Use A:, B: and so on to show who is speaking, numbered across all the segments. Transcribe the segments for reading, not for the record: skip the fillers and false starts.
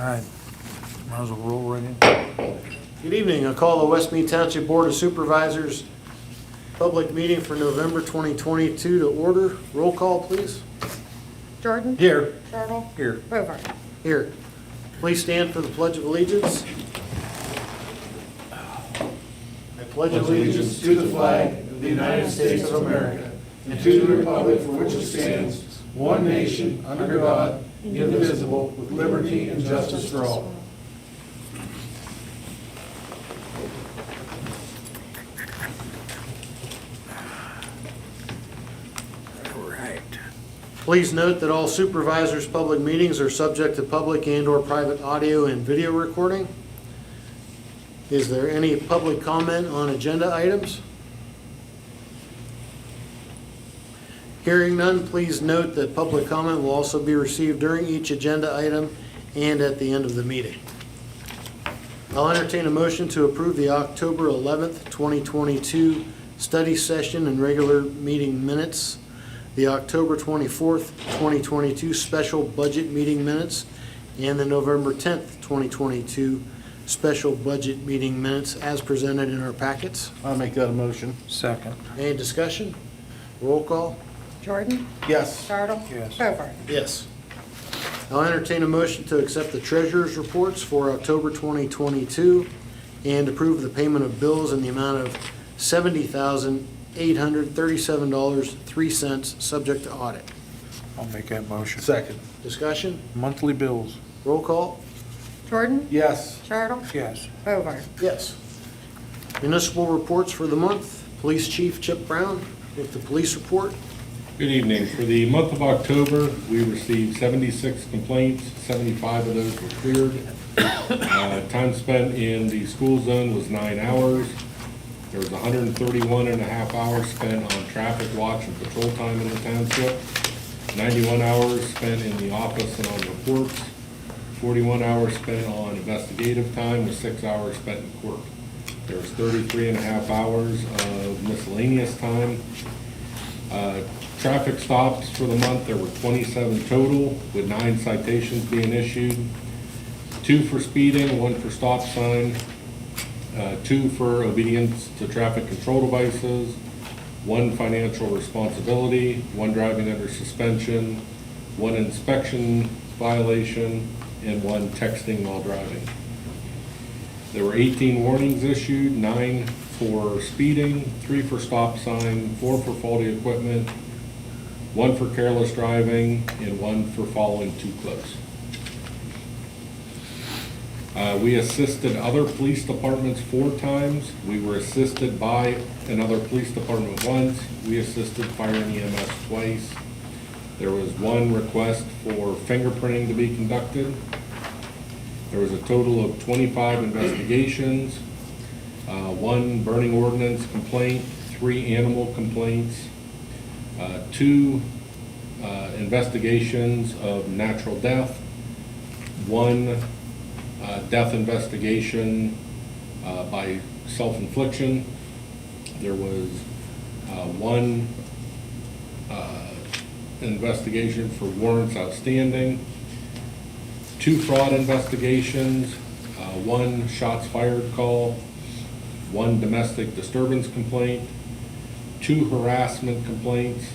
A: right, might as well roll right in.
B: Good evening. I call the West Mead Township Board of Supervisors public meeting for November 2022 to order. Roll call, please.
C: Jordan?
B: Here.
C: Turtle?
A: Here.
C: Bovard?
B: Here. Please stand for the Pledge of Allegiance. I pledge
D: allegiance to the flag of the United States of America and to the republic for which it stands, one nation, under God, indivisible, with liberty and justice for all.
A: All right.
B: Please note that all supervisors' public meetings are subject to public and/or private audio and video recording. Is there any public comment on agenda items? Hearing none, please note that public comment will also be received during each agenda item and at the end of the meeting. I'll entertain a motion to approve the October 11th, 2022 study session and regular meeting minutes, the October 24th, 2022 special budget meeting minutes, and the November 10th, 2022 special budget meeting minutes as presented in our packets.
D: I'll make that a motion.
A: Second.
B: Any discussion? Roll call?
C: Jordan?
D: Yes.
C: Turtle?
A: Yes.
C: Bovard?
B: Yes. I'll entertain a motion to accept the treasurer's reports for October 2022 and approve the payment of bills in the amount of $70,837.03, subject to audit.
A: I'll make that motion.
D: Second.
B: Discussion?
A: Monthly bills.
B: Roll call?
C: Jordan?
D: Yes.
C: Turtle?
A: Yes.
C: Bovard?
B: Yes. Municipal reports for the month. Police Chief Chip Brown with the police report.
E: Good evening. For the month of October, we received 76 complaints. 75 of those were cleared. Time spent in the school zone was 9 hours. There was 131 and a half hours spent on traffic watch and patrol time in the township. 91 hours spent in the office and on reports. 41 hours spent on investigative time with 6 hours spent in court. There was 33 and a half hours of miscellaneous time. Traffic stops for the month, there were 27 total, with 9 citations being issued. 2 for speeding, 1 for stop sign, 2 for obedience to traffic control devices, 1 financial responsibility, 1 driving under suspension, 1 inspection violation, and 1 texting while driving. There were 18 warnings issued, 9 for speeding, 3 for stop sign, 4 for faulty equipment, 1 for careless driving, and 1 for following too close. We assisted other police departments 4 times. We were assisted by another police department once. We assisted fire and EMS twice. There was 1 request for fingerprinting to be conducted. There was a total of 25 investigations, 1 burning ordinance complaint, 3 animal complaints, 2 investigations of natural death, 1 death investigation by self-infliction. There was 1 investigation for warrants outstanding, 2 fraud investigations, 1 shots fired call, 1 domestic disturbance complaint, 2 harassment complaints,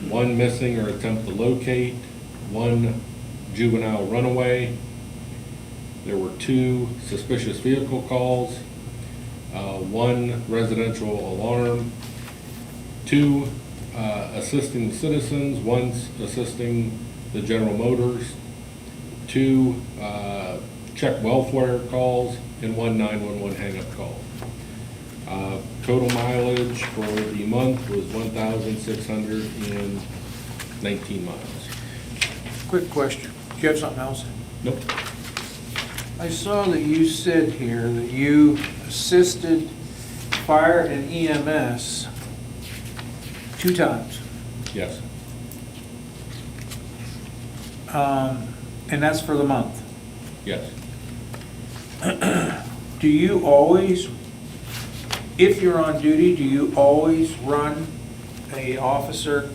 E: 1 missing or attempt to locate, 1 juvenile runaway. There were 2 suspicious vehicle calls, 1 residential alarm, 2 assisting the citizens, 1 assisting the General Motors, 2 check welfare calls, and 1 911 hang-up call. Total mileage for the month was 1,619 miles.
A: Quick question. Do you have something else?
E: Nope.
A: I saw that you said here that you assisted fire and EMS 2 times.
E: Yes.
A: And that's for the month.
E: Yes.
A: Do you always, if you're on duty, do you always run a officer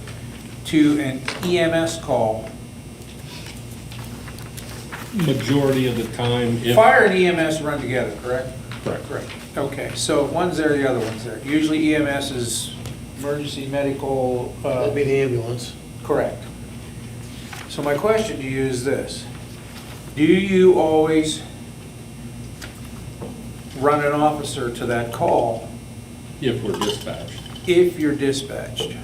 A: to an EMS call
E: Majority of the time, if.
A: Fire and EMS run together, correct?
E: Correct.
A: Correct. Okay, so if one's there, the other one's there. Usually EMS is emergency medical.
B: That'd be the ambulance.
A: Correct. So my question to you is this. Do you always run an officer to that call
E: If we're dispatched.
A: if you're dispatched?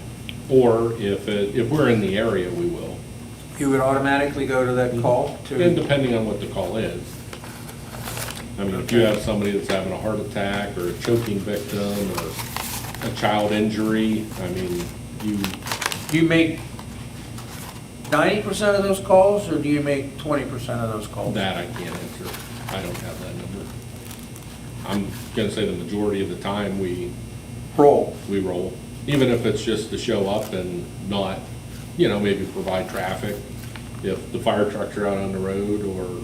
E: Or if we're in the area, we will.
A: You would automatically go to that call
E: And
A: to,
E: depending on what the call is. I mean, if you have somebody that's having a heart attack or a choking victim or a child injury, I mean,
A: do you make 90% of those calls or do you make 20% of those calls?
E: that I can't answer. I don't have that number. I'm gonna say the majority of the time we
A: Roll.
E: roll. Even if it's just to show up and not, you know, maybe provide traffic. If the fire trucks are out on the road or,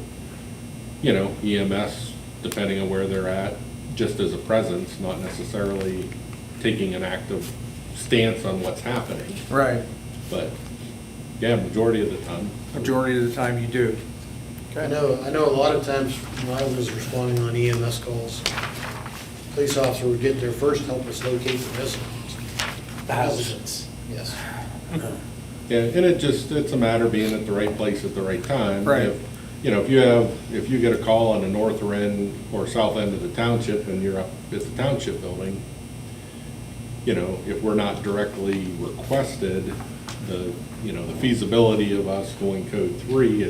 E: you know, EMS, depending on where they're at, just as a presence, not necessarily taking an active stance on what's happening.
A: Right.
E: But, yeah, majority of the time.
A: Majority of the time you do.
B: I know a lot of times when I was responding on EMS calls, police officer would get there first, help us locate the residents. Yes.
E: Yeah, and it's a matter of being at the right place at the right time.
A: Right.
E: If, you know, if you get a call on the north end or south end of the township and you're up at the township building, you know, if we're not directly requested, the feasibility of us going code 3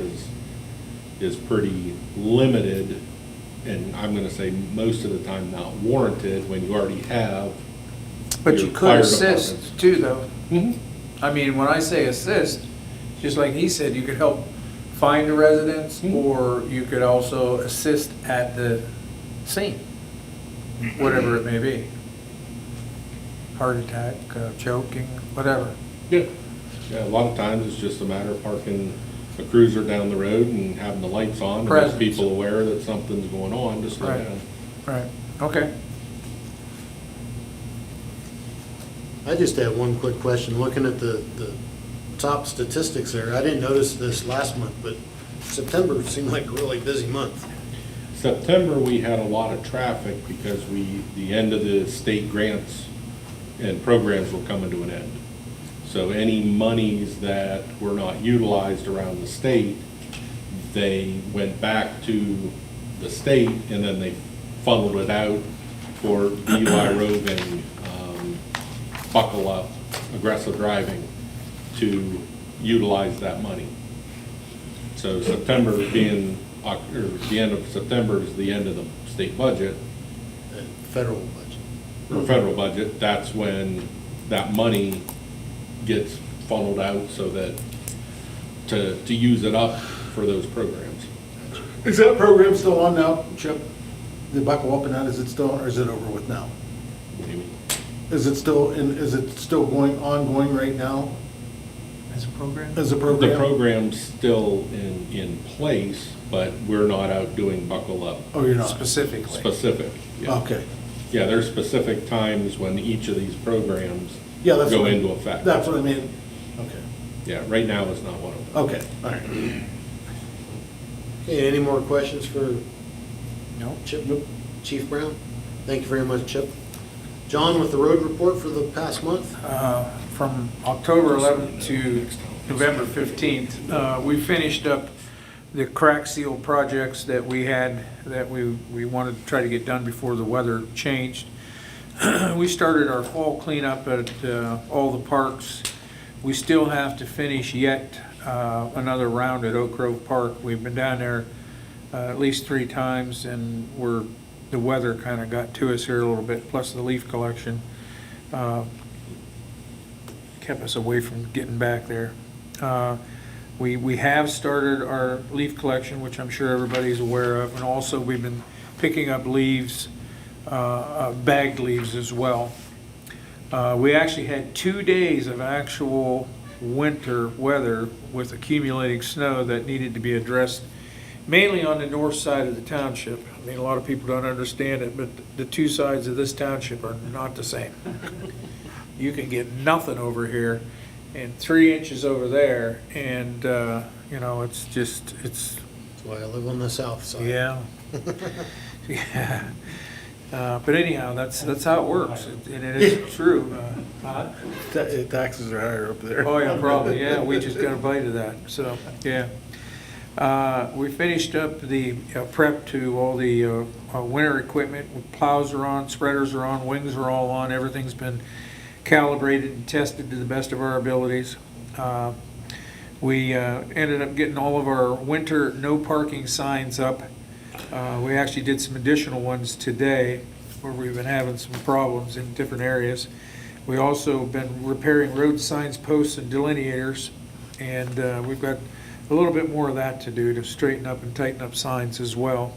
E: is pretty limited, and I'm gonna say most of the time not warranted when you already have.
A: But
E: your
A: you
E: fire
A: could assist
E: departments.
A: too, though.
E: Mhm.
A: I mean, when I say assist, just like he said, you could help find the residents, or you could also assist at the scene, whatever it may be. Heart attack, choking, whatever.
E: Yeah, yeah, a lot of times it's just a matter of parking a cruiser down the road and having the lights on to make
A: Presence.
E: people aware that something's going on, just slow
A: Right.
E: down.
A: Right, okay.
B: I just have one quick question. Looking at the top statistics there, I didn't notice this last month, but September seemed like a really busy month.
E: September, we had a lot of traffic because the end of the state grants and programs were coming to an end. So any monies that were not utilized around the state, they went back to the state and then they funneled it out for DUI roving, buckle up, aggressive driving to utilize that money. So September being, or the end of September is the end of the state budget,
B: Federal budget.
E: or federal budget, that's when that money gets funneled out so that, to use it up for those programs.
D: Is that program still on now, Chip? The buckle up and that, is it still, or is it over with now?
E: What do you mean?
D: Is it still ongoing right now
A: As a program?
D: as a program?
E: The program's still in place, but we're not out doing buckle up
D: Oh, you're not?
A: Specifically.
E: specific. Yeah.
D: Okay.
E: Yeah, there's specific times when each of these programs
D: Yeah, that's
E: go
D: what I-
E: into effect.
D: That's what I mean. Okay.
E: Yeah, right now is not one of them.
D: Okay, all right.
B: Okay, any more questions for
A: No.
B: Chip? Chief Brown? Thank you very much, Chip. John, with the road report for the past month?
A: From October 11th to November 15th, we finished up the crack seal projects that we had, that we wanted to try to get done before the weather changed. We started our fall cleanup at all the parks. We still have to finish yet another round at Oak Grove Park. We've been down there at least 3 times, and the weather kind of got to us here a little bit, plus the leaf collection kept us away from getting back there. We have started our leaf collection, which I'm sure everybody's aware of, and also we've been picking up leaves, bagged leaves as well. We actually had 2 days of actual winter weather with accumulating snow that needed to be addressed, mainly on the north side of the township. I mean, a lot of people don't understand it, but the 2 sides of this township are not the same. You can get nothing over here and 3 inches over there, and, you know, it's just, it's
B: why I live on the south side.
A: Yeah. Yeah. But anyhow, that's how it works, and it is true. Huh?
D: Taxes are higher up there.
A: Oh, yeah, probably, yeah, we just got a bite of that, so, yeah. We finished up the prep to all the winter equipment. Plows are on, spreaders are on, wings are all on, everything's been calibrated and tested to the best of our abilities. We ended up getting all of our winter no parking signs up. We actually did some additional ones today where we've been having some problems in different areas. We also been repairing road signs, posts, and delineators, and we've got a little bit more of that to do to straighten up and tighten up signs as well.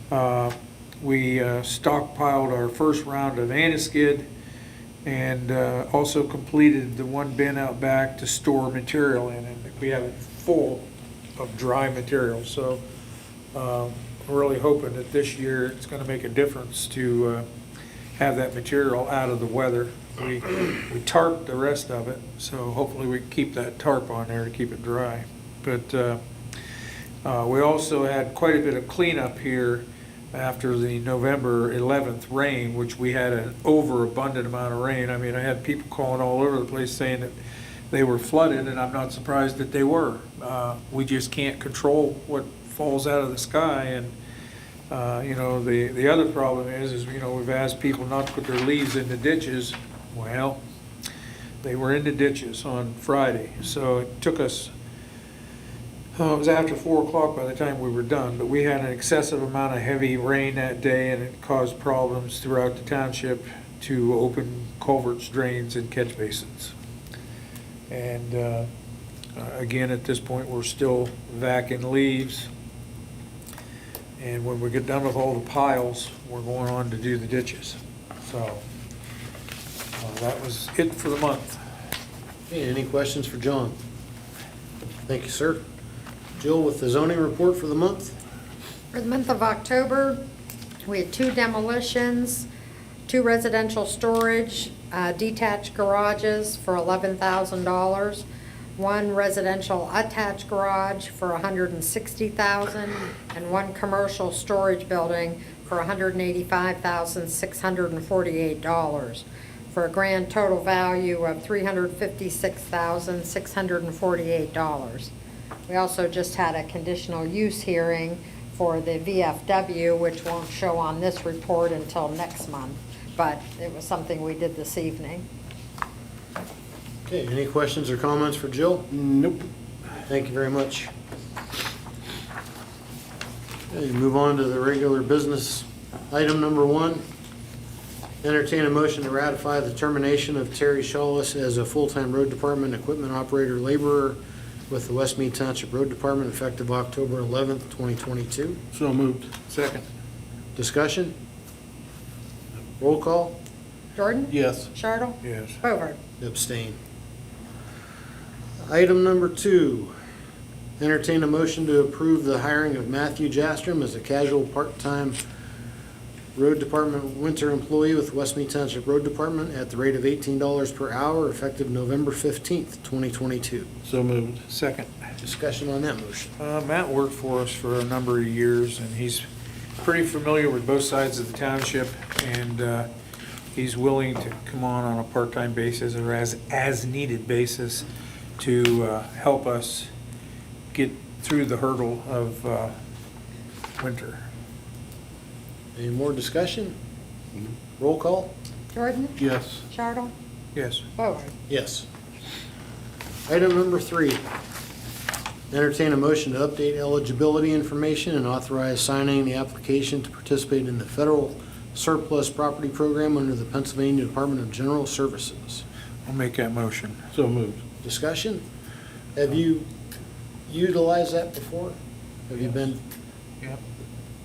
A: We stockpiled our first round of anti-skid and also completed the one bin out back to store material in, and we have it full of dry material. So we're really hoping that this year it's going to make a difference to have that material out of the weather. We tarped the rest of it, so hopefully we can keep that tarp on there to keep it dry. But we also had quite a bit of cleanup here after the November 11th rain, which we had an overabundant amount of rain. I mean, I had people calling all over the place saying that they were flooded, and I'm not surprised that they were. We just can't control what falls out of the sky, and you know, the other problem is you know, we've asked people not to put their leaves in the ditches. Well, they were in the ditches on Friday, so it took us, it was after 4 o'clock by the time we were done, but we had an excessive amount of heavy rain that day, and it caused problems throughout the township to open culverts, drains, and catch basins. And again, at this point, we're still vacuuming leaves. And when we get done with all the piles, we're going on to do the ditches. So that was it for the month.
B: Okay, any questions for John? Thank you, sir. Jill, with the zoning report for the month?
C: For the month of October, we had 2 demolitions, 2 residential storage, detached garages for $11,000, 1 residential attached garage for $160,000, and 1 commercial storage building for $185,648, for a grand total value of $356,648. We also just had a conditional use hearing for the VFW, which won't show on this report until next month, but it was something we did this evening.
B: Okay, any questions or comments for Jill?
D: Nope.
B: Thank you very much. Okay, move on to the regular business. Item number 1, entertain a motion to ratify the termination of Terry Shawless as a full-time road department equipment operator laborer with the West Mead Township Road Department effective October 11th, 2022.
D: So moved.
A: Second.
B: Discussion? Roll call?
C: Jordan?
D: Yes.
C: Chartle?
A: Yes.
C: Bovard?
B: Abstain. Item number 2, entertain a motion to approve the hiring of Matthew Jastrom as a casual part-time road department winter employee with West Mead Township Road Department at the rate of $18 per hour effective November 15th, 2022.
D: So moved.
A: Second.
B: Discussion on that motion.
A: Matt worked for us for a number of years, and he's pretty familiar with both sides of the township, and he's willing to come on a part-time basis or as needed basis to help us get through the hurdle of winter.
B: Any more discussion? Roll call?
C: Jordan?
D: Yes.
C: Chartle?
A: Yes.
C: Bovard?
B: Yes. Item number 3, entertain a motion to update eligibility information and authorize signing the application to participate in the federal surplus property program under the Pennsylvania Department of General Services.
A: I'll make that motion.
D: So moved.
B: Discussion? Have you utilized that before? Have you been,
A: Yep.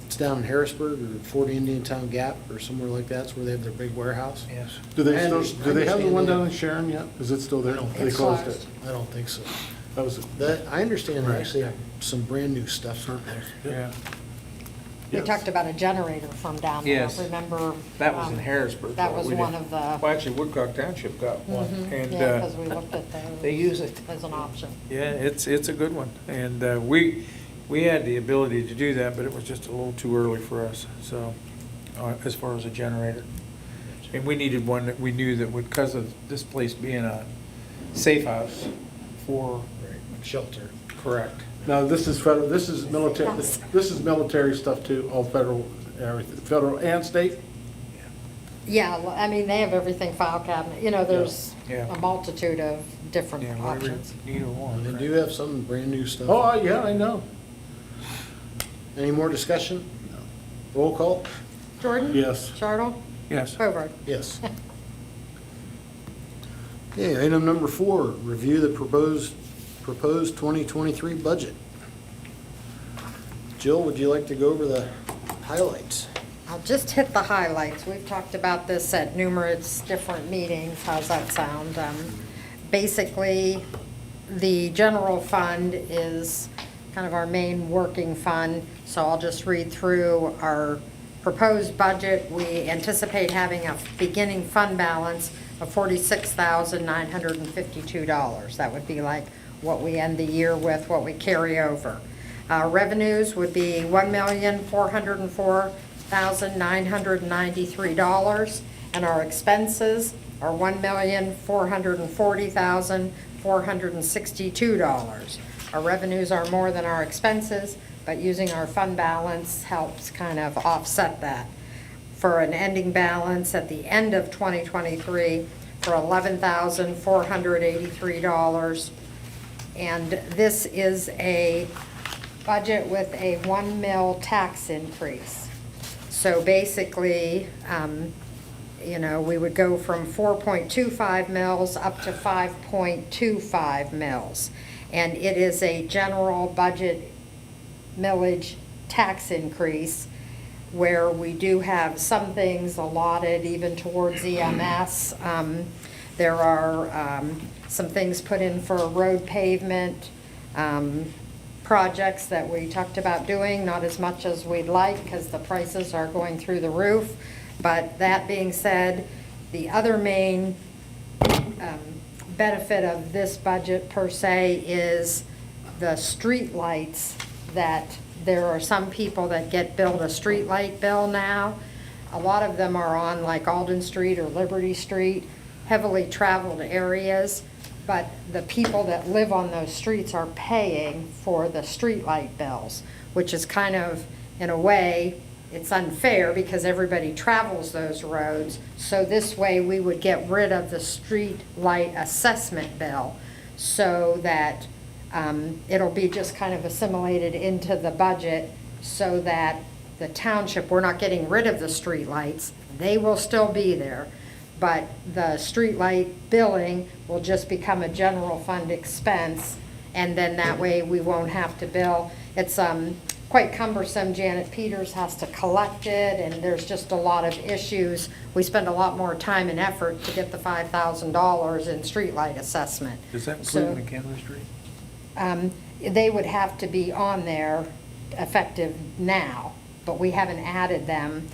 B: it's down in Harrisburg or Fort Indian Town Gap or somewhere like that, it's where they have their big warehouse?
A: Yes.
D: Do they
B: I
D: still,
B: understand-
D: do they have the one
B: I
D: down in
B: understand
D: Sharon yet? Is it still there?
B: I don't
D: They
B: think
C: so.
D: closed it.
B: I don't think so.
D: That was,
B: I understand they
A: Right.
B: actually have some brand-new stuff out there.
A: Yeah.
C: We
D: Yes.
C: talked about a generator from down there,
A: Yes.
C: remember?
A: That was in
C: um,
A: Harrisburg.
C: That
A: though.
C: was
A: We
C: one
A: didn't-
C: of the,
A: Well, actually, Woodcock Township got one, and
C: yeah, because we looked at those.
A: they use it.
C: As an option.
A: Yeah, it's a good one, and we We had the ability to do that, but it was just a little too early for us, so, as far as a generator. And we needed one that we knew that would, because of this place being a safe house for.
B: Shelter.
A: Correct.
D: Now, this is federal, this is military, this is military stuff too, all federal, everything, federal and state?
C: Yeah, I mean, they have everything file cabinet, you know, there's
A: Yeah.
C: a multitude of different
A: Yeah, whatever,
C: options.
A: neither one.
B: They do have some brand new stuff.
D: Oh, yeah, I know.
B: Any more discussion? Roll call?
C: Jordan?
D: Yes.
C: Chartle?
A: Yes.
C: Hobart?
B: Yes. Okay, item number 4, review the proposed 2023 budget. Jill, would you like to go over the highlights?
C: I'll just hit the highlights. We've talked about this at numerous different meetings. How's that sound? Basically, the general fund is kind of our main working fund, so I'll just read through our proposed budget. We anticipate having a beginning fund balance of $46,952. That would be like what we end the year with, what we carry over. Revenues would be $1,404,993, and our expenses are $1,440,462. Our revenues are more than our expenses, but using our fund balance helps kind of offset that. For an ending balance at the end of 2023 for $11,483. And this is a budget with a 1 mil tax increase. So basically, you know, we would go from 4.25 mils up to 5.25 mils. And it is a general budget millage tax increase where we do have some things allotted even towards EMS. There are some things put in for road pavement projects that we talked about doing, not as much as we'd like because the prices are going through the roof. But that being said, the other main benefit of this budget per se is the street lights, that there are some people that get billed a street light bill now. A lot of them are on like Alden Street or Liberty Street, heavily traveled areas, but the people that live on those streets are paying for the street light bills, which is kind of, in a way, it's unfair because everybody travels those roads. So this way we would get rid of the street light assessment bill so that it'll be just kind of assimilated into the budget so that the township, we're not getting rid of the street lights. They will still be there, but the street light billing will just become a general fund expense, and then that way we won't have to bill. It's quite cumbersome. Janet Peters has to collect it, and there's just a lot of issues. We spend a lot more time and effort to get the $5,000 in street light assessment.
A: Does that
C: So,
A: include McKinley Street?
C: they would have to be on there effective now, but we haven't added them.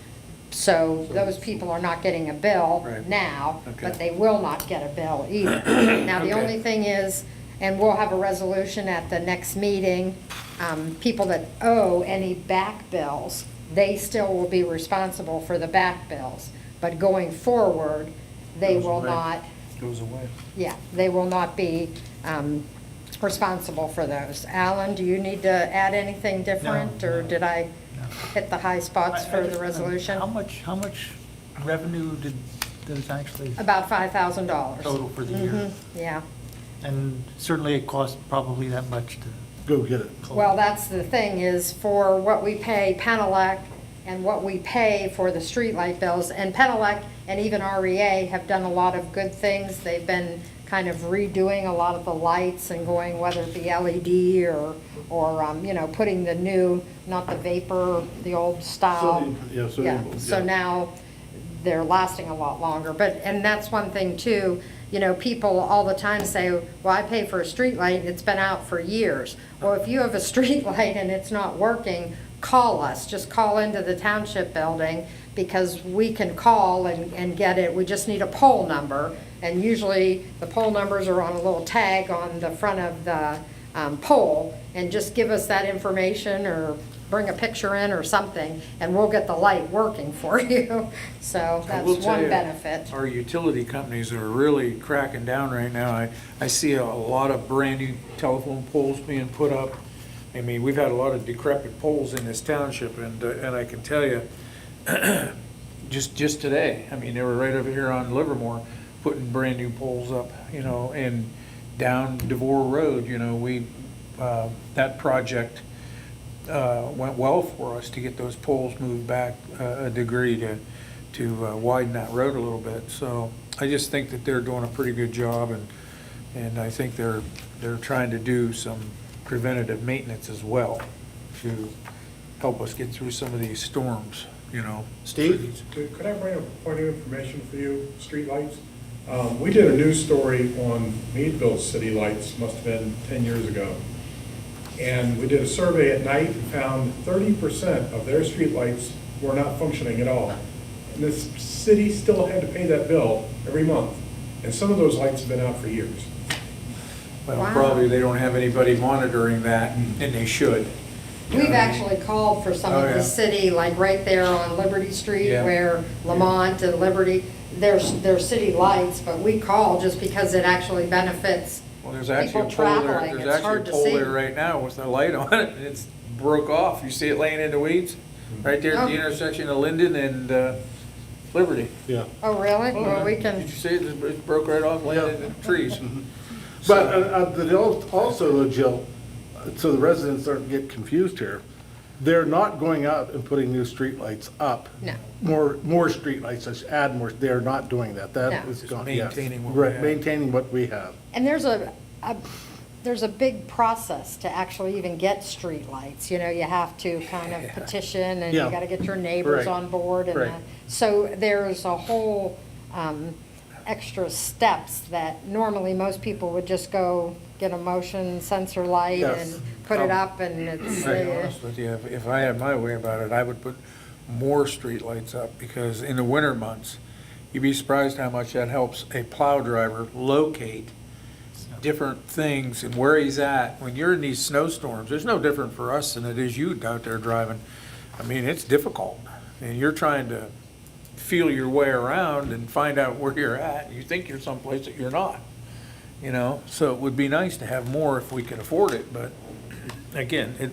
C: So those people are not getting a bill
A: Right.
C: now,
A: Okay.
C: but they will not get a bill either. Now, the
A: Okay.
C: only thing is, and we'll have a resolution at the next meeting, people that owe any back bills, they still will be responsible for the back bills. But going forward, they
A: Goes
C: will
A: away.
C: not,
A: Goes away.
C: yeah, they will not be responsible for those. Alan, do you need to add anything different, or did I hit the high spots for the resolution?
F: How much revenue does actually
C: About $5,000.
F: total for the year?
C: Yeah.
F: And certainly it costs probably that much to
D: Go get it.
F: collect.
C: Well, that's the thing, is for what we pay Penelec and what we pay for the streetlight bills, and Penelec and even REA have done a lot of good things. They've been kind of redoing a lot of the lights and going, whether it be LED or putting the new, not the vapor, the old style. So now they're lasting a lot longer. And that's one thing too, people all the time say, well, I pay for a street light and it's been out for years. Well, if you have a street light and it's not working, call us. Just call into the township building, because we can call and get it. We just need a pole number. And usually the pole numbers are on a little tag on the front of the pole, and just give us that information or bring a picture in or something, and we'll get the light working for you. So
A: I will
C: that's
A: tell
C: one
A: you,
C: benefit.
A: Our utility companies are really cracking down right now. I see a lot of brand-new telephone poles being put up. I mean, we've had a lot of decrepit poles in this township, and I can tell you, just today, I mean, they were right over here on Livermore, putting brand-new poles up, and down Devore Road, that project went well for us to get those poles moved back a degree to widen that road a little bit. So I just think that they're doing a pretty good job, and I think they're trying to do some preventative maintenance as well to help us get through some of these storms,
B: Steve?
D: Could I bring up a point of information for you, streetlights? We did a news story on Meadville's city lights, must have been 10 years ago. And we did a survey at night and found 30% of their streetlights were not functioning at all. And this city still had to pay that bill every month. And some of those lights have been out for years.
A: Well,
C: Wow.
A: probably they don't have anybody monitoring that, and they should.
C: We've actually called for some
A: Oh,
C: of
A: yeah.
C: the city, like right there on Liberty Street,
A: Yeah.
C: where Lamont and Liberty, there's city lights, but we call just because it actually benefits.
A: Well, there's actually a
C: People
A: pole there,
C: traveling,
A: there's
C: it's
A: actually a
C: hard to
A: pole
C: see.
A: there right now with the light on it, and it's broke off. You see it laying in the weeds? Right there at the
C: Oh.
A: intersection of Linden and Liberty.
B: Yeah.
C: Oh, really? Well, we
A: Did
C: can,
A: you see it? It broke right off, laying in the trees.
G: But also, Jill, so the residents don't get confused here, they're not going out and putting new streetlights up.
C: No.
G: More streetlights, let's add more, they're not doing that. That
C: No.
G: is
A: Just
G: gone, yes.
A: maintaining what we
G: Right,
A: have.
G: maintaining what we have.
C: and there's a big process to actually even get streetlights. You have to kind of petition, and you
G: Yeah.
C: gotta get your neighbors
G: Right.
C: on board and
G: Right.
C: that. So there's a whole, extra steps that normally most people would just go get a motion sensor light
G: Yes.
C: and put it up, and it's,
A: To be honest with you, if I had my way about it, I would put more streetlights up, because in the winter months, you'd be surprised how much that helps a plow driver locate different things and where he's at. When you're in these snowstorms, there's no different for us than it is you out there driving. I mean, it's difficult, and you're trying to feel your way around and find out where you're at. You think you're someplace that you're not, So it would be nice to have more if we could afford it, but again,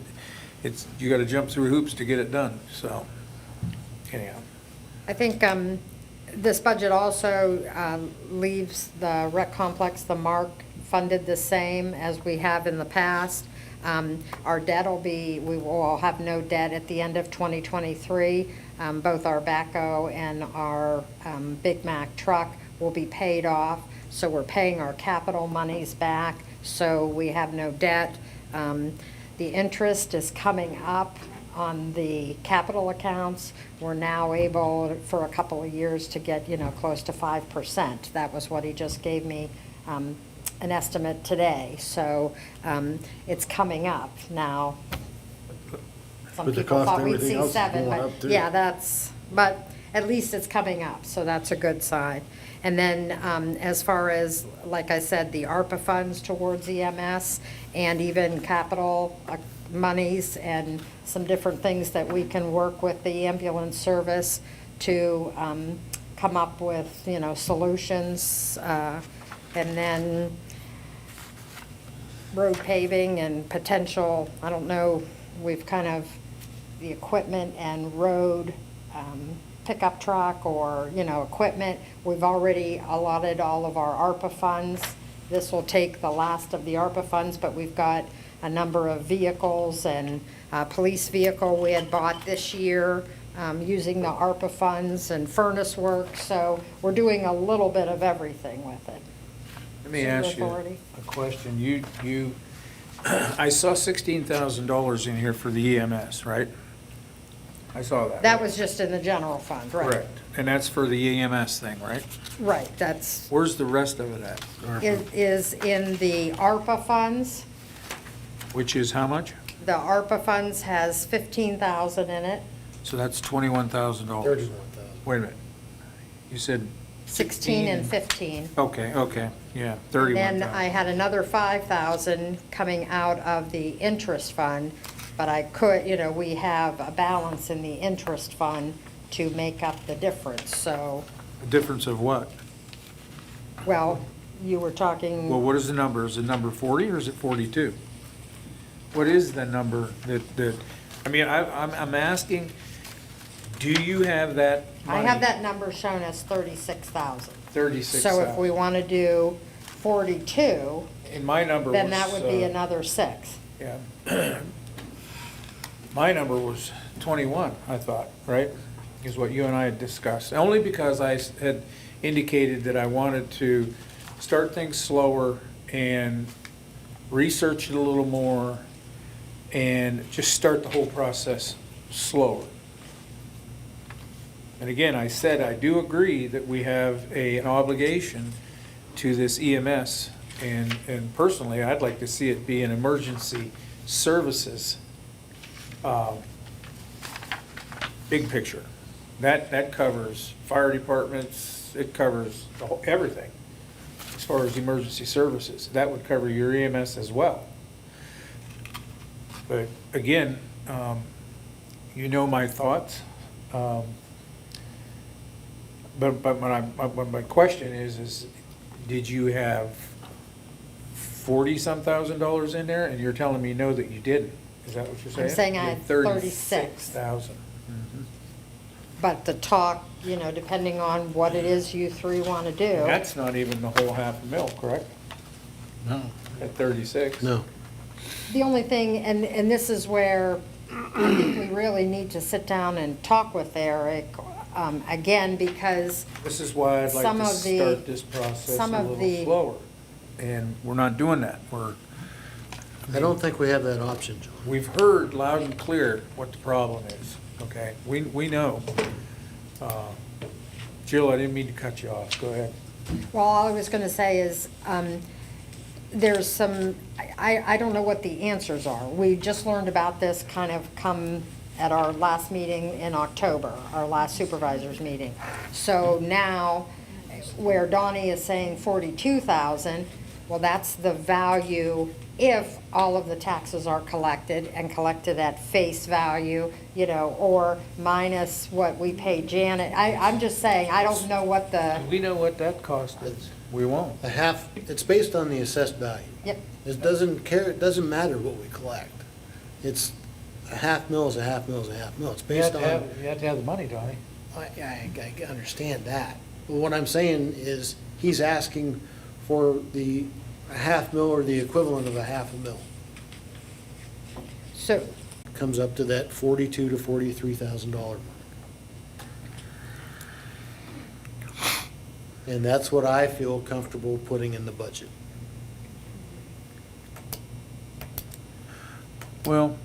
A: it's, you gotta jump through hoops to get it done, so, anyhow.
C: I think this budget also leaves the rec complex, the MARC, funded the same as we have in the past. Our debt we will have no debt at the end of 2023. Both our backhoe and our Big Mac truck will be paid off, so we're paying our capital monies back, so we have no debt. The interest is coming up on the capital accounts. We're now able, for a couple of years, to get, close to 5%. That was what he just gave me, an estimate today. So it's coming up now. Some
G: But the
C: people
G: cost
C: thought
G: of
C: we'd
G: everything
C: see
G: else is
C: 7,
G: going
C: but
G: up, too.
C: yeah, but at least it's coming up, so that's a good sign. And then as far as, like I said, the ARPA funds towards EMS, and even capital monies and some different things that we can work with the ambulance service to come up with, solutions. And then road paving and potential, I don't know, we've kind of, the equipment and road pickup truck or, equipment, we've already allotted all of our ARPA funds. This will take the last of the ARPA funds, but we've got a number of vehicles, and a police vehicle we had bought this year using the ARPA funds, and furnace work, so we're doing a little bit of everything with it.
A: Let me
C: Sewer
A: ask you
C: authority.
A: a question. You, I saw $16,000 in here for the EMS, right? I saw that.
C: That was just in the general fund, right?
A: Correct. And that's for the EMS thing, right?
C: Right, that's,
A: Where's the rest of it at?
C: is in the ARPA funds.
A: Which is how much?
C: The ARPA funds has 15,000 in it.
A: So that's $21,000.
B: 31,000.
A: Wait a minute. You said
C: 16 and 15.
A: Okay, yeah,
C: And
A: 31,000.
C: then I had another 5,000 coming out of the interest fund, but I could, we have a balance in the interest fund to make up the difference, so,
A: A difference of what?
C: well, you were talking.
A: Well, what is the number? Is it number 40 or is it 42? What is the number that, I mean, I'm asking, do you have that
C: I
A: money?
C: have that number shown as 36,000.
A: 36,000.
C: So if we want to do 42,
A: And my number was.
C: then that would be another 6.
A: Yeah. My number was 21, I thought, right? Is what you and I had discussed. Only because I had indicated that I wanted to start things slower and research it a little more and just start the whole process slower. And again, I said I do agree that we have an obligation to this EMS. And personally, I'd like to see it be an emergency services, big picture. That covers fire departments, it covers everything as far as emergency services. That would cover your EMS as well. But again, you know my thoughts. But my question is did you have 40-some thousand dollars in there, and you're telling me no, that you didn't? Is that what you're saying?
C: I'm saying I
A: You
C: had
A: 36,000.
C: But the talk, depending on what it is you three want to do.
A: That's not even the whole $500,000, correct?
G: No.
A: At 36?
B: No.
C: The only thing, and this is where I think we really need to sit down and talk with Eric, again, because
A: This is why I'd like
C: Some
A: to
C: of the-
A: start this process a
C: some of
A: little
C: the-
A: slower. And we're not doing that.
B: I don't think we have that option, John.
A: We've heard loud and clear what the problem is, okay? We know. Jill, I didn't mean to cut you off. Go ahead.
C: well, all I was going to say is, there's some, I don't know what the answers are. We just learned about this kind of come at our last meeting in October, our last supervisors meeting. So now, where Donnie is saying 42,000, well, that's the value if all of the taxes are collected and collected at face value, or minus what we pay Janet. I'm just saying, I don't know what the,
A: Do we know what that cost is? We won't.
B: It's based on the assessed value.
C: yep,
B: It doesn't matter what we collect. It's a $500,000 is a $500,000 is a $500,000. It's based on.
A: You have to have the money, Donnie.
B: I understand that. But what I'm saying is, he's asking for the $500,000 or the equivalent of a $500,000.
C: so,
B: Comes up to that $42,000 to $43,000 mark. And that's what I feel comfortable putting in the budget.
A: Well,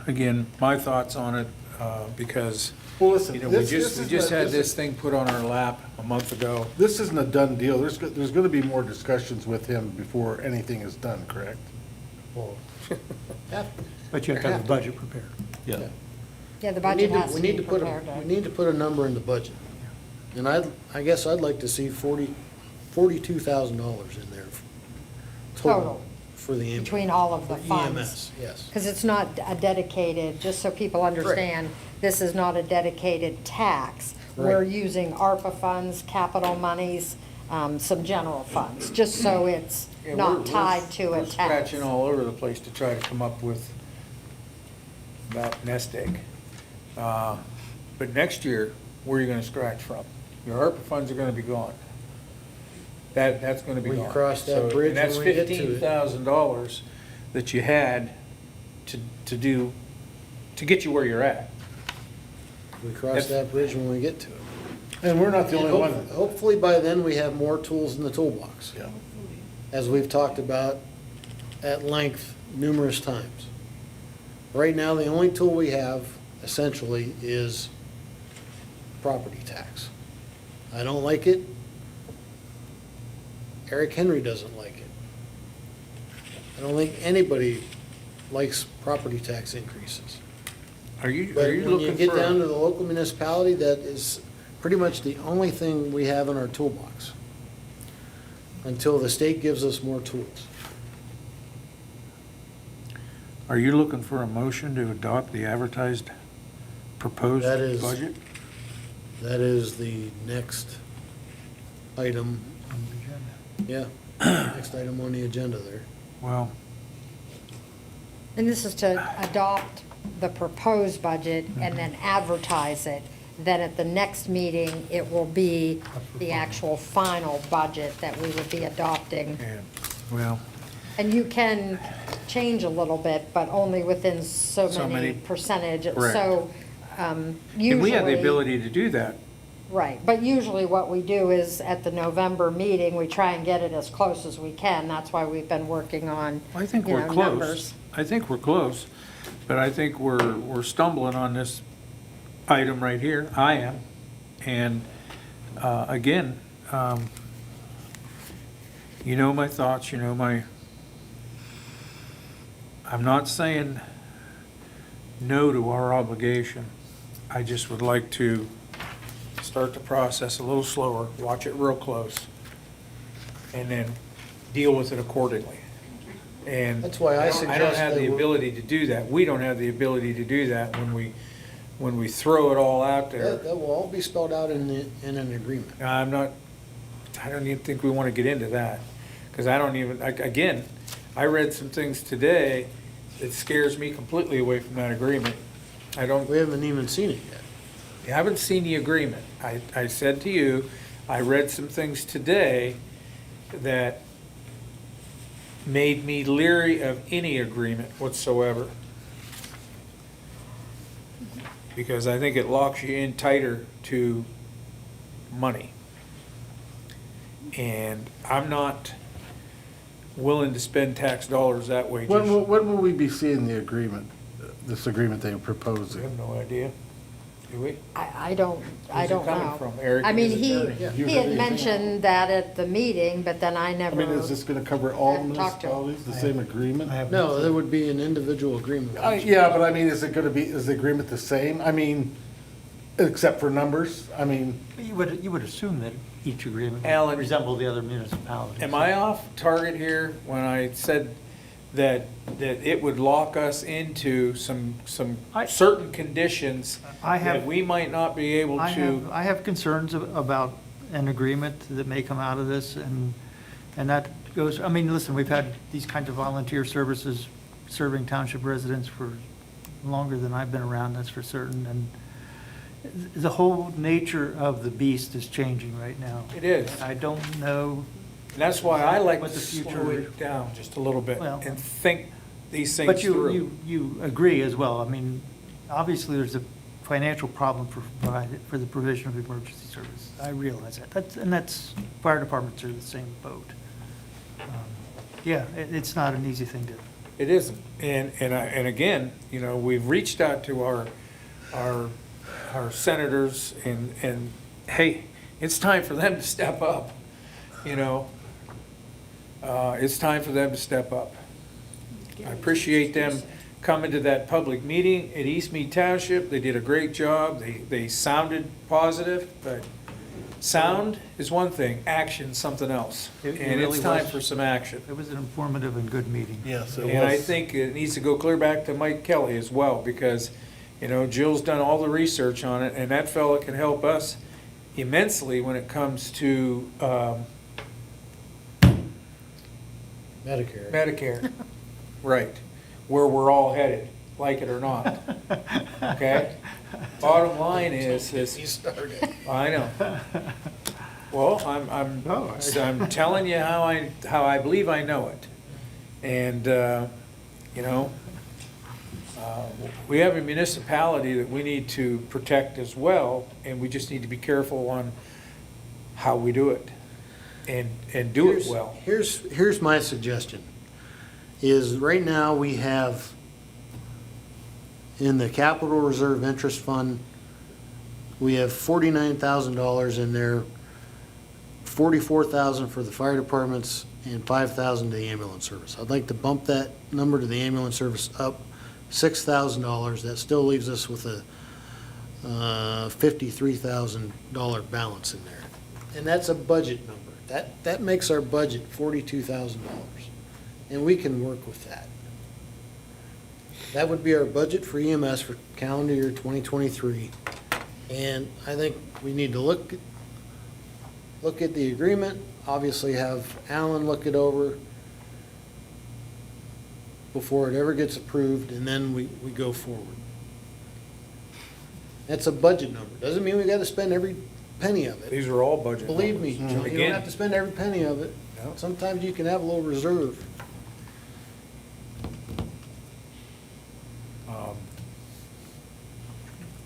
A: again, my thoughts on it, because,
G: Well, listen,
A: we
G: this
A: just
G: is
A: had
G: not-
A: this thing put on our lap a month ago.
G: This isn't a done deal. There's going to be more discussions with him before anything is done, correct?
B: Well,
F: But you have to have a budget prepared.
G: Yeah.
C: yeah, the budget has to
B: We
C: be
B: need to put
C: prepared.
B: we need to put a number in the budget. And I guess I'd like to see $42,000 in there
C: Total.
B: for the ambulance.
C: Between all of the
B: For
C: funds.
B: EMS, yes.
C: Because it's not a dedicated, just so people understand, this is not a dedicated tax. We're
B: Right.
C: using ARPA funds, capital monies, some general funds, just so it's
A: Yeah,
C: not
A: we're-
C: tied to a
A: We're
C: tax.
A: scratching all over the place to try to come up with that nest egg. But next year, where are you gonna scratch from? Your ARPA funds are gonna be gone. That's gonna be
B: We
A: gone.
B: cross that
A: So-
B: bridge
A: and that's
B: when we get to it.
A: $15,000 that you had to get you where you're at.
B: We cross that bridge when we get to it.
G: And we're not the only one.
B: Hopefully by then, we have more tools in the toolbox,
G: Yeah.
B: as we've talked about at length numerous times. Right now, the only tool we have essentially is property tax. I don't like it. Eric Henry doesn't like it. I don't think anybody likes property tax increases.
A: Are you
B: But when you
A: looking
B: get
A: for?
B: down to the local municipality that is pretty much the only thing we have in our toolbox until the state gives us more tools.
A: Are you looking for a motion to adopt the advertised proposed
B: That is-
A: budget?
B: That is the next item,
F: On the agenda.
B: yeah, next item on the agenda there.
A: Well,
C: And this is to adopt the proposed budget and then advertise it. Then at the next meeting, it will be the actual final budget that we would be adopting.
A: yeah, well,
C: And you can change a little bit, but only within so
A: So
C: many
A: many-
C: percentage.
A: Correct.
C: So usually.
A: and we have the ability to do that.
C: Right, but usually what we do is at the November meeting, we try and get it as close as we can. That's why we've been working on,
A: I think
C: you
A: we're
C: know,
A: close.
C: numbers.
A: I think we're close, but I think we're stumbling on this item right here. I am. And, again, you know my thoughts, you know I'm not saying no to our obligation. I just would like to start the process a little slower, watch it real close, and then deal with it accordingly. And
B: That's why I
A: I don't
B: suggest
A: have
B: that
A: the
B: we-
A: ability to do that. We don't have the ability to do that when we throw it all out there.
B: That will all be spelled out in an agreement.
A: I don't even think we want to get into that, because I don't even, again, I read some things today that scares me completely away from that agreement. I don't,
B: We haven't even seen it yet.
A: you haven't seen the agreement. I said to you, I read some things today that made me leery of any agreement whatsoever. Because I think it locks you in tighter to money. And I'm not willing to spend tax dollars that way.
G: When will,
A: Just,
G: when will we be seeing the agreement, this agreement they are
A: I
G: proposing?
A: have no idea. Do we?
C: I don't
A: Where's it
C: know.
A: coming from? Eric
C: I mean,
A: is
C: he
A: attorney.
C: had mentioned that at the meeting, but then I
G: I
C: never.
G: mean, is this gonna cover all
C: I've talked to him.
G: municipalities, the same agreement?
F: I have
B: No, there would be an individual agreement.
G: Yeah, but I mean, is it gonna be, is the agreement the same? I mean, except for numbers? I mean,
F: You would assume that each agreement
A: Alan-
F: would resemble the other municipalities.
A: Am I off target here when I said that it would lock us into some
F: I-
A: certain conditions
F: I have-
A: that we might not be able
F: I
A: to?
F: have concerns about an agreement that may come out of this, and that goes, I mean, listen, we've had these kinds of volunteer services serving township residents for longer than I've been around, that's for certain, and the whole nature of the beast is changing right now.
A: It is.
F: And I don't know,
A: And that's why I like
F: What
A: to
F: the future-
A: slow it down just a little bit
F: Well-
A: and think these things
F: but
A: through.
F: you agree as well. I mean, obviously, there's a financial problem for the provision of emergency service. I realize that. That's, fire departments are the same boat. Yeah, it's not an easy thing to,
A: It isn't. And again, you know, we've reached out to our senators and, hey, it's time for them to step up, you know? It's time for them to step up. I appreciate them coming to that public meeting at East Mead Township. They did a great job. They sounded positive, but sound is one thing, action something else.
F: It
A: And it's
F: really
A: time
F: was.
A: for some action.
F: it was an informative and good meeting.
G: yes, it was.
A: And I think it needs to go clear back to Mike Kelly as well, because, you know, Jill's done all the research on it, and that fella can help us immensely when it comes to
B: Medicare.
A: Medicare. Right, where we're all headed, like it or not, okay? Bottom line is,
B: You started.
A: I know. Well, I'm telling you how I believe I know it. And, you know, we have a municipality that we need to protect as well, and we just need to be careful on how we do it and do it well.
B: Here's my suggestion, is right now we have in the capital reserve interest fund, we have $49,000 in there, $44,000 for the fire departments and $5,000 to the ambulance service. I'd like to bump that number to the ambulance service up $6,000. That still leaves us with $53,000 balance in there. And that's a budget number. That makes our budget $42,000. And we can work with that. That would be our budget for EMS for calendar year 2023. And I think we need to look at the agreement, obviously have Alan look it over before it ever gets approved, and then we go forward. That's a budget number. Doesn't mean we gotta spend every penny of it.
A: These are all budget numbers.
B: Believe me, John, you don't
A: Again.
B: have to spend every penny of it.
A: No.
B: Sometimes you can have a little reserve.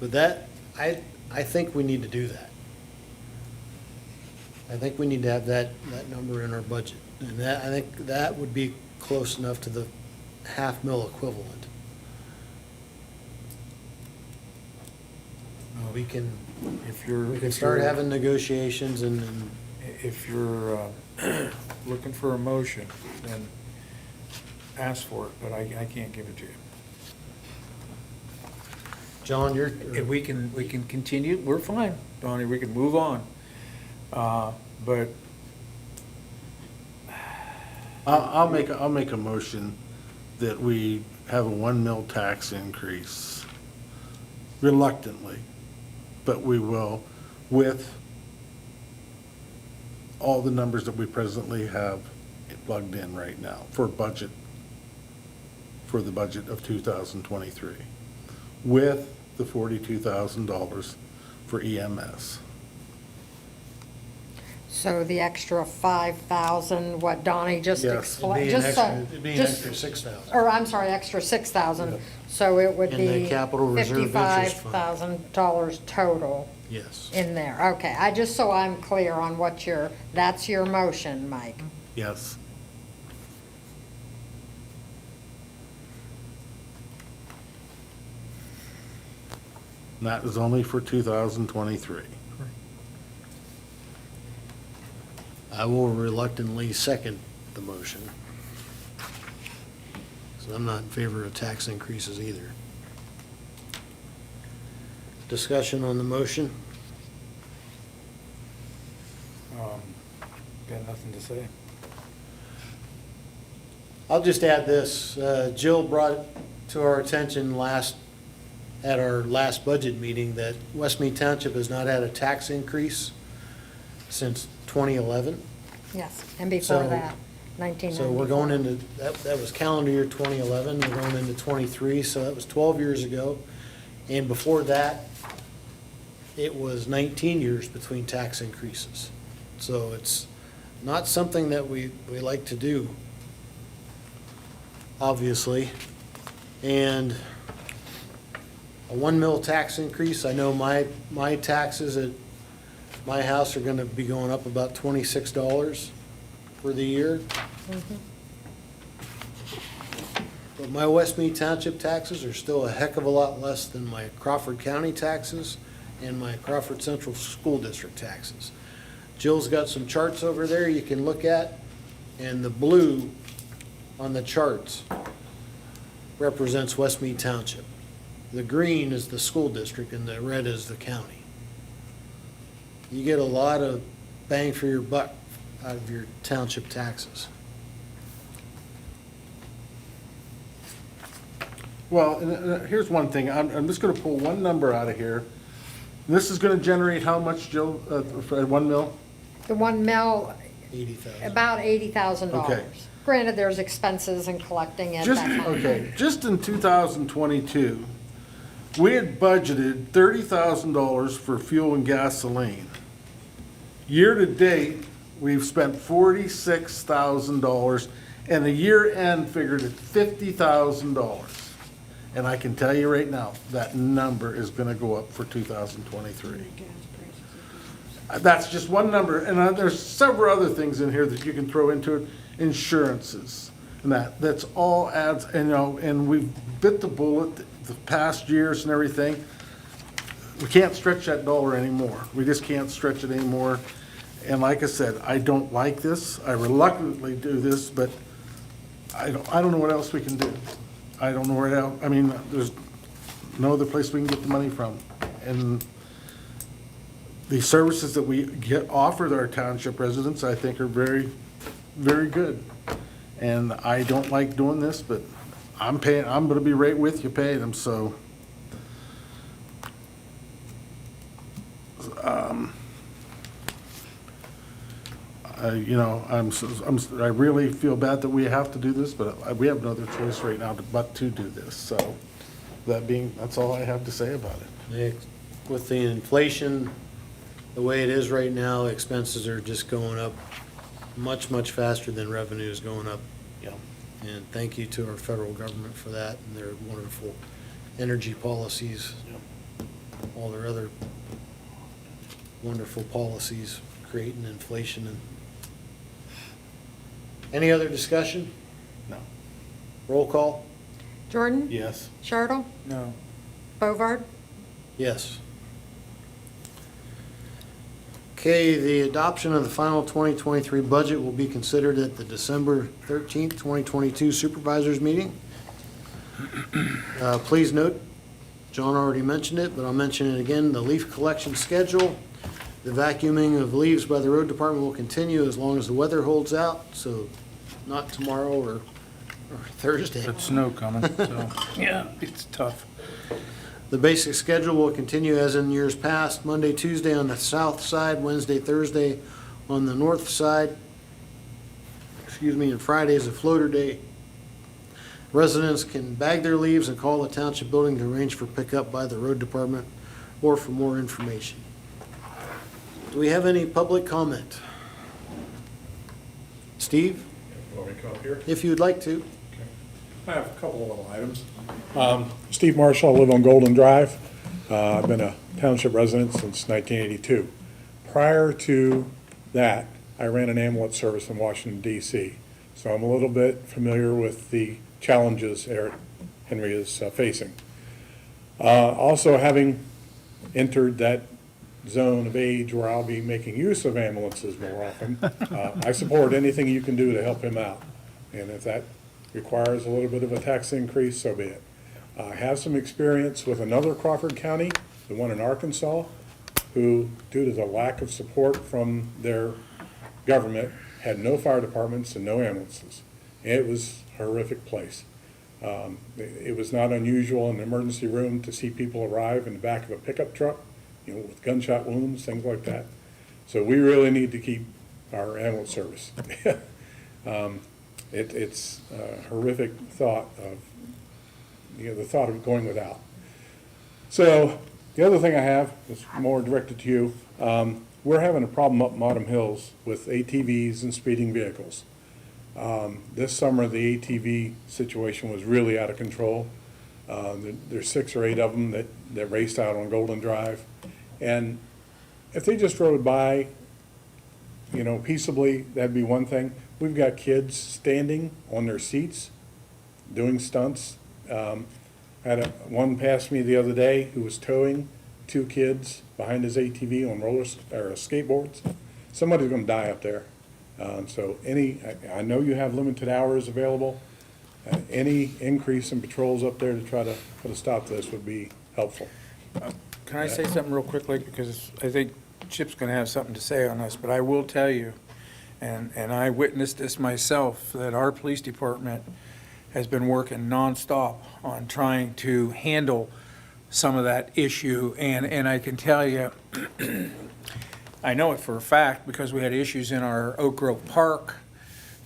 B: But that, I think we need to do that. I think we need to have that number in our budget. And that, I think that would be close enough to the $500,000 equivalent. We can,
A: If you're.
B: we can
A: if
B: start
A: you're-
B: having negotiations and
A: If you're looking for a motion, then ask for it, but I can't give it to you.
B: John, you're,
A: If we can continue, we're fine, Donnie, we can move on. But
G: I'll make a motion that we have a 1 mil tax increase reluctantly, but we will with all the numbers that we presently have plugged in right now for the budget of 2023, with the $42,000 for EMS.
C: So the extra 5,000, what Donnie just
G: Yes.
C: explained.
B: it'd be an
C: just so-
B: extra, it'd be an
C: just-
B: extra 6,000.
C: Or, I'm sorry, extra 6,000, so it would
B: In
C: be
B: the capital reserve interest fund.
C: $55,000 total
B: Yes,
C: in there. Okay, just so I'm clear on what that's your motion, Mike.
G: Yes. And that is only for 2023.
B: I will reluctantly second the motion. So I'm not in favor of tax increases either. Discussion on the motion?
A: got nothing to say.
B: I'll just add this. Jill brought to our attention at our last budget meeting that West Mead Township has not had a tax increase since 2011.
C: Yes, and before
B: So-
C: that, 1994.
B: So we're going into, that was calendar year 2011, we're going into 23, so that was 12 years ago. And before that, it was 19 years between tax increases. So it's not something that we like to do, obviously. And a 1 mil tax increase, I know my taxes at my house are gonna be going up about $26 for the year. But my West Mead Township taxes are still a heck of a lot less than my Crawford County taxes and my Crawford Central School District taxes. Jill's got some charts over there you can look at, and the blue on the charts represents West Mead Township. The green is the school district and the red is the county. You get a lot of bang for your buck out of your township taxes.
G: Well, and here's one thing, I'm just gonna pull one number out of here. This is gonna generate how much, Jill, for 1 mil?
C: The 1 mil,
B: 80,000.
C: about $80,000.
G: Okay.
C: Granted, there's expenses in collecting it,
G: Just,
C: that kind of thing.
G: okay, just in 2022, we had budgeted $30,000 for fuel and gasoline. Year-to-date, we've spent $46,000, and the year-end figured at $50,000. And I can tell you right now, that number is gonna go up for 2023. That's just one number, and there's several other things in here that you can throw into it, insurances, and that's all adds, and, you know, and we've bit the bullet the past years and everything. We can't stretch that dollar anymore. We just can't stretch it anymore. And like I said, I don't like this. I reluctantly do this, but I don't know what else we can do. I don't know where else, I mean, there's no other place we can get the money from. And the services that we get offered our township residents, I think are very, very good. And I don't like doing this, but I'm gonna be right with you paying them, so. You know, I really feel bad that we have to do this, but we have no other choice right now but to do this, so. That's all I have to say about it.
B: With the inflation, the way it is right now, expenses are just going up much, much faster than revenue is going up.
G: Yeah.
B: And thank you to our federal government for that and their wonderful energy policies, all their other wonderful policies creating inflation. And any other discussion?
G: No.
B: Roll call?
C: Jordan?
G: Yes.
C: Sherrill?
A: No.
C: Bovard?
B: Yes. Okay, the adoption of the final 2023 budget will be considered at the December 13th, 2022 Supervisors meeting. Please note, John already mentioned it, but I'll mention it again, the leaf collection schedule. The vacuuming of leaves by the road department will continue as long as the weather holds out, so not tomorrow or Thursday.
A: But snow coming, so, yeah, it's tough.
B: The basic schedule will continue as in years past, Monday, Tuesday on the south side, Wednesday, Thursday on the north side. And Friday is a floater day. Residents can bag their leaves and call the township building to arrange for pickup by the road department or for more information. Do we have any public comment? Steve,
D: Want me to come up here?
B: if you'd like to.
D: I have a couple of little items. Steve Marshall, I live on Golden Drive. I've been a township resident since 1982. Prior to that, I ran an ambulance service in Washington DC. So I'm a little bit familiar with the challenges Eric Henry is facing. Also, having entered that zone of age where I'll be making use of ambulances more often, I support anything you can do to help him out. And if that requires a little bit of a tax increase, so be it. I have some experience with another Crawford County, the one in Arkansas, who, due to the lack of support from their government, had no fire departments and no ambulances. It was a horrific place. It was not unusual in the emergency room to see people arrive in the back of a pickup truck, you know, with gunshot wounds, things like that. So we really need to keep our ambulance service. It's a horrific thought of, the thought of going without. So the other thing I have is more directed to you. We're having a problem up Autumn Hills with ATVs and speeding vehicles. This summer, the ATV situation was really out of control. There's 6 or 8 of them that raced out on Golden Drive. And if they just rode by, peaceably, that'd be one thing. We've got kids standing on their seats, doing stunts. Had one pass me the other day who was towing 2 kids behind his ATV on skateboards. Somebody's going to die up there. So I know you have limited hours available. Any increase in patrols up there to try to put a stop to this would be helpful.
A: Can I say something real quickly? Because I think Chip's going to have something to say on this, but I will tell you, and I witnessed this myself, that our police department has been working nonstop on trying to handle some of that issue. And I can tell you, I know it for a fact because we had issues in our Oak Grove Park.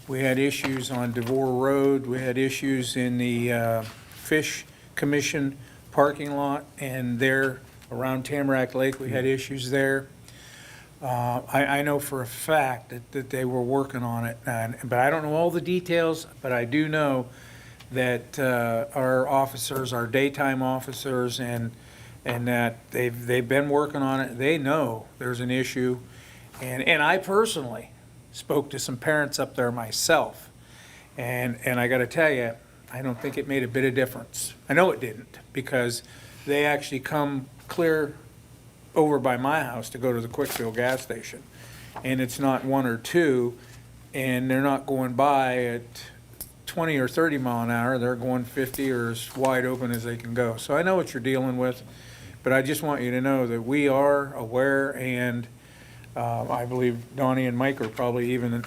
A: We had issues on DeVore Road. We had issues in the Fish Commission parking lot, and there around Tamarack Lake, we had issues there. I know for a fact that they were working on it, but I don't know all the details, but I do know that our officers, our daytime officers, and that they've been working on it. They know there's an issue, and I personally spoke to some parents up there myself, and I got to tell you, I don't think it made a bit of difference. I know it didn't, because they actually come clear over by my house to go to the Quickfield gas station, and it's not 1 or 2, and they're not going by at 20 or 30 mile an hour. They're going 50 or as wide open as they can go. So I know what you're dealing with, But I just want you to know that we are aware, and I believe Donnie and Mike are probably even,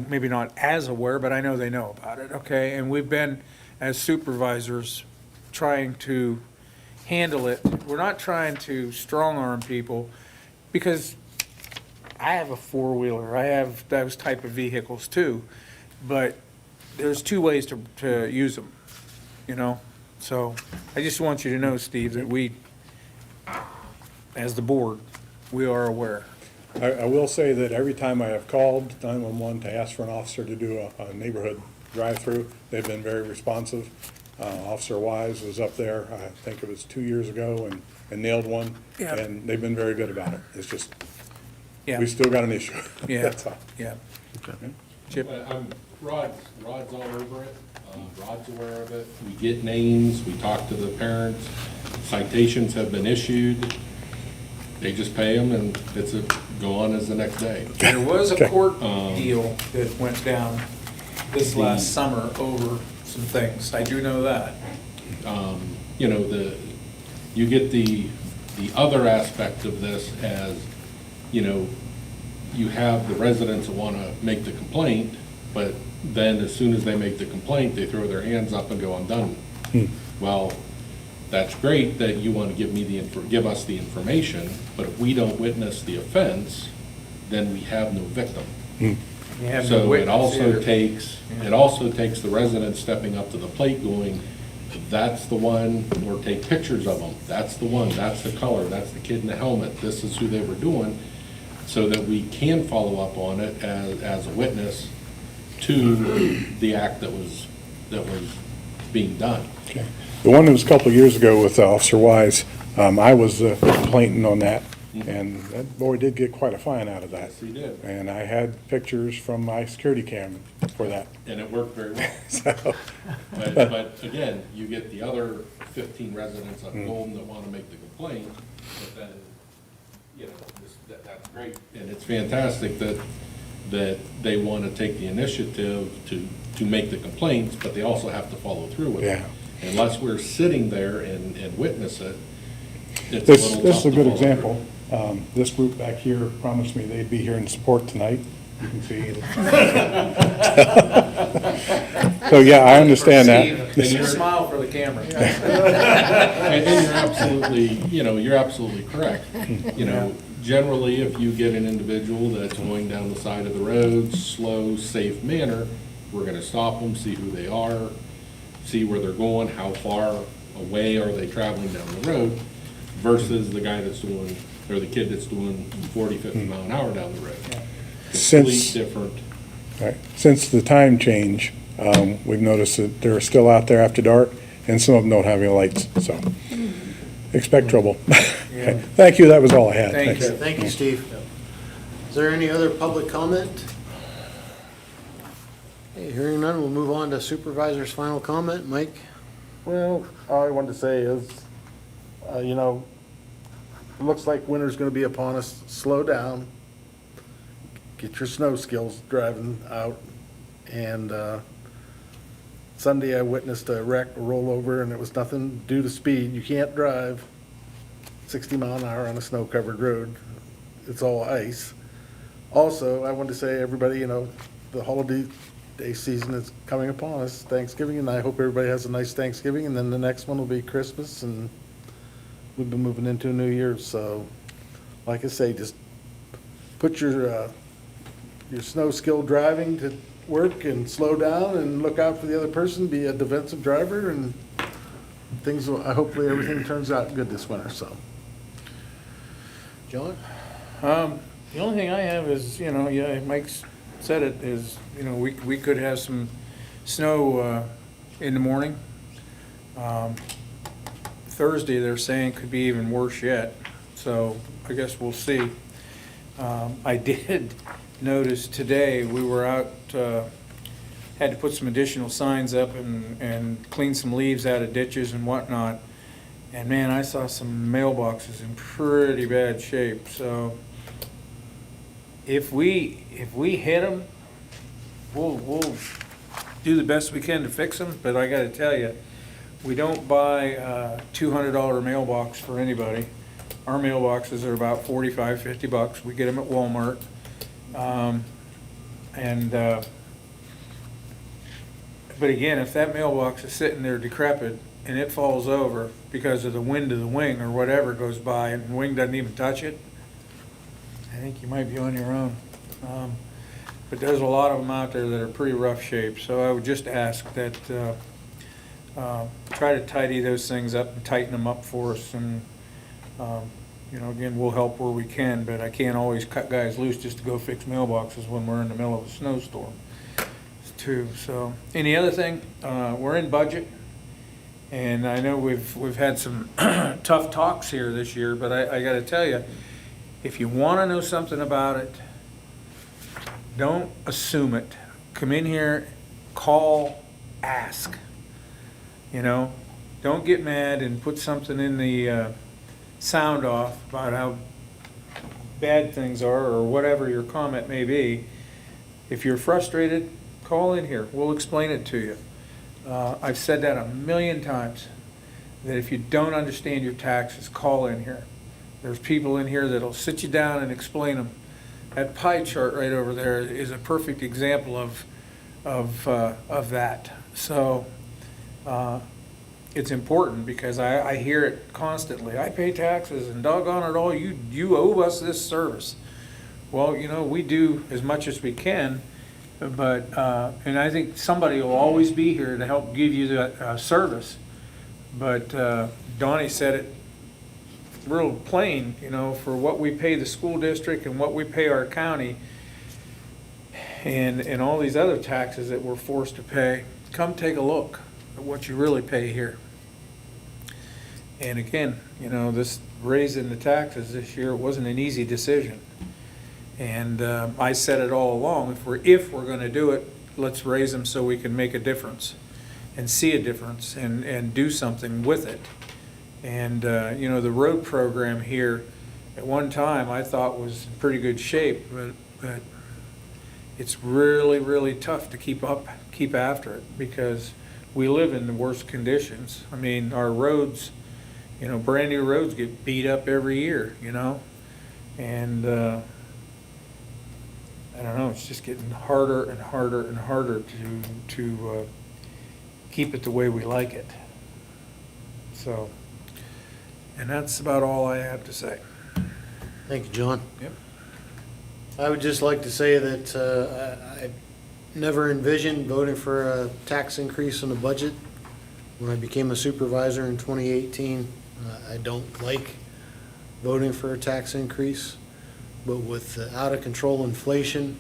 A: maybe not as aware, but I know they know about it, okay? And we've been, as supervisors, trying to handle it. We're not trying to strong-arm people, because I have a four-wheeler, I have those type of vehicles too, but there's two ways to use them, you know? So I just want you to know, Steve, that we, as the board, we are aware.
D: I will say that every time I have called 911 to ask for an officer to do a neighborhood drive-through, they've been very responsive. Officer Wise was up there, I think it was 2 years ago, and nailed one.
A: Yeah.
D: And they've been very good about it. It's just,
A: Yeah,
D: we still got an issue.
A: yeah,
D: That's all.
A: yeah. Chip?
E: Rod's all over it. Rod's aware of it. We get names, we talk to the parents. Citations have been issued. They just pay them and it's go on as the next day.
A: There was a
D: Okay.
A: court deal that went down this last summer over some things. I do know that.
E: You know, you get the other aspect of this as, you know, you have the residents that want to make the complaint, but then as soon as they make the complaint, they throw their hands up and go, I'm done. Well, that's great that you want to give us the information, but if we don't witness the offense, then we have no victim.
A: You have no
E: So it
A: witness
E: also
A: either.
E: takes the residents stepping up to the plate going, that's the one, or take pictures of them, that's the one, that's the color, that's the kid in the helmet, this is who they were doing, so that we can follow up on it as a witness to the act that was being done.
D: Okay. The one that was a couple of years ago with Officer Wise, I was the complainant on that, and that boy did get quite a fine out of that.
E: Yes, he did.
D: And I had pictures from my security cam for that.
E: And it worked very well.
D: So,
E: But again, you get the other 15 residents of Golden that want to make the complaint, but then, you know, that's great. And it's fantastic that they want to take the initiative to make the complaints, but they also have to follow through with it.
D: Yeah.
E: Unless we're sitting there and witness it, it's a
D: This
E: little
D: is
E: tough
D: a
E: to
D: good
E: follow
D: example. This group back here promised me they'd be here in support tonight. You can see it. So, yeah, I understand that.
A: Steve, you smile for the camera.
E: And you're absolutely correct. You know, generally, if you get an individual that's going down the side of the road, slow, safe manner, we're gonna stop them, see who they are, see where they're going, how far away are they traveling down the road, versus the guy that's doing, or the kid that's doing 40, 50 mile an hour down the road. Complete
D: Since,
E: different.
D: right, since the time change, we've noticed that they're still out there after dark, and some of them don't have any lights, so expect trouble. Okay. Thank you, that was all I had.
A: Thank
D: Thanks.
A: you.
B: Thank you, Steve. Is there any other public comment? Okay, hearing none, we'll move on to supervisor's final comment. Mike?
G: Well, all I wanted to say is, you know, it looks like winter's gonna be upon us. Slow down. Get your snow skills driving out. And, Sunday I witnessed a wreck, a rollover, and it was nothing due to speed. You can't drive 60 mile an hour on a snow-covered road. It's all ice. Also, I wanted to say, everybody, you know, the holiday day season is coming upon us, Thanksgiving, and I hope everybody has a nice Thanksgiving, and then the next one will be Christmas, and we've been moving into a new year, so, like I say, just put your snow skill driving to work and slow down and look out for the other person, be a defensive driver, and things will, hopefully everything turns out good this winter, so.
B: John?
A: The only thing I have is, you know, yeah, Mike's said it, is, you know, we could have some snow in the morning. Thursday, they're saying could be even worse yet, so I guess we'll see. I did notice today, we were out, had to put some additional signs up and clean some leaves out of ditches and whatnot. And man, I saw some mailboxes in pretty bad shape, so if we hit them, we'll do the best we can to fix them, but I gotta tell you, we don't buy a $200 mailbox for anybody. Our mailboxes are about 45, 50 bucks. We get them at Walmart. But again, if that mailbox is sitting there decrepit and it falls over because of the wind of the wing or whatever goes by and the wing doesn't even touch it, I think you might be on your own. But there's a lot of them out there that are pretty rough shape, so I would just ask that try to tidy those things up and tighten them up for us, and again, we'll help where we can, but I can't always cut guys loose just to go fix mailboxes when we're in the middle of a snowstorm too. So any other thing, we're in budget, and I know we've had some tough talks here this year, but I got to tell you, if you want to know something about it, don't assume it. Come in here, call, ask. Don't get mad and put something in the sound off about how bad things are or whatever your comment may be. If you're frustrated, call in here. We'll explain it to you. I've said that a million times, that if you don't understand your taxes, call in here. There's people in here that'll sit you down and explain them. That pie chart right over there is a perfect example of that. So it's important because I hear it constantly. I pay taxes and doggone it all, you owe us this service. Well, we do as much as we can, but and I think somebody will always be here to help give you that service. But Donnie said it real plain, for what we pay the school district and what we pay our county and all these other taxes that we're forced to pay, come take a look at what you really pay here. And again, this raising the taxes this year wasn't an easy decision. And I said it all along, if we're going to do it, let's raise them so we can make a difference and see a difference and do something with it. And, the road program here, at one time, I thought was in pretty good shape, but it's really, really tough to keep after it because we live in the worst conditions. I mean, our roads, brand new roads get beat up every year, and I don't know, it's just getting harder and harder and harder to keep it the way we like it. So. And that's about all I have to say.
B: Thank you, John.
A: Yep.
B: I would just like to say that I never envisioned voting for a tax increase in the budget. When I became a supervisor in 2018, I don't like voting for a tax increase. But with out-of-control inflation,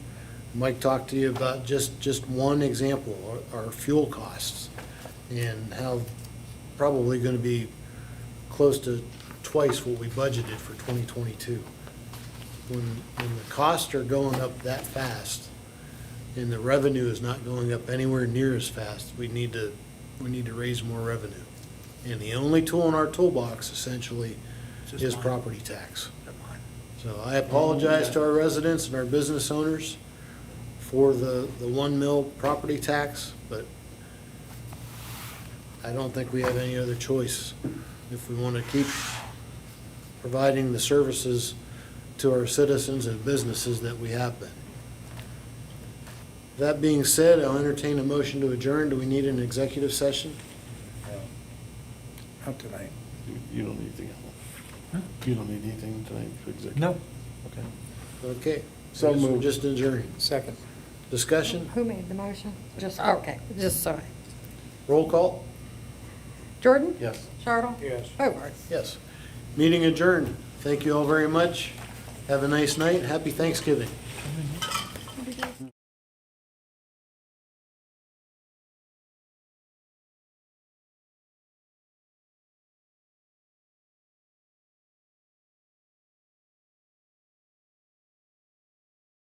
B: Mike talked to you about just one example, our fuel costs, and how probably going to be close to twice what we budgeted for 2022. When the costs are going up that fast and the revenue is not going up anywhere near as fast, we need to raise more revenue. And the only tool in our toolbox essentially is property tax. So I apologize to our residents and our business owners for the 1 mil property tax, but I don't think we have any other choice if we want to keep providing the services to our citizens and businesses that we have been. That being said, I'll entertain a motion to adjourn. Do we need an executive session?
A: Not tonight.
G: You don't need anything else. You don't need anything tonight for executive?
A: No.
B: Okay.
G: So
B: Guess we're
G: moved.
B: just adjourning.
A: Second.
B: Discussion?
C: Who made the motion? Okay, just so.
B: Roll call?
C: Jordan?
G: Yes.
C: Chartle?
A: Yes.
C: Hobart?
B: Yes. Meeting adjourned. Thank you all very much. Have a nice night. Happy Thanksgiving.